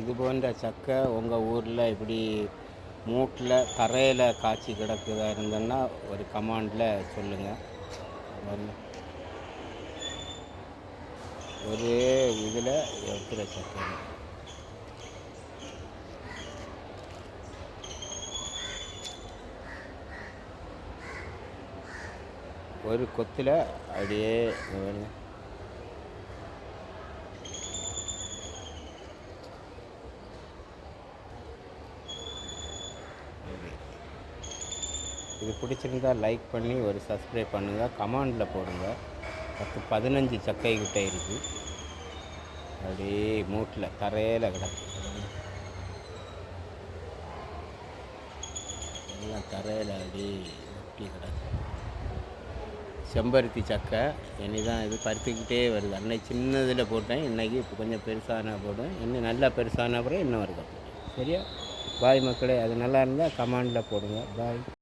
இது போன்ற சக்கை உங்கள் ஊரில் இப்படி மூட்டில் தரையில் காய்ச்சி கிடக்குதா இருந்ததுன்னா ஒரு கமாண்டில் சொல்லுங்கள். ஒரே இதில் வைக்கிற சக்கை ஒரு கொத்தில் அப்படியே இது பிடிச்சிருந்தா லைக் பண்ணி ஒரு சப்ஸ்கிரைப் பண்ணுங்கள், கமெண்டில் போடுங்க. 10-15 சக்கை கிட்டே இருக்குது. அப்படியே மூட்டில் தரையில் கிடக்கு, எல்லாம் தரையில் அப்படியே ஒட்டி கிடக்கு. செம்பருத்தி சக்கை இனி தான் இது பருத்திக்கிட்டே வருது. அன்னைக்கு சின்னதில் போட்டேன், இன்றைக்கி இப்போ கொஞ்சம் பெருசான போடும். இன்னும் நல்லா பெருசான அப்புறம் இன்னும் இருக்கும். சரியா? பாய் மக்களே. அது நல்லா இருந்தால் கமெண்டில் போடுங்க. பாய்.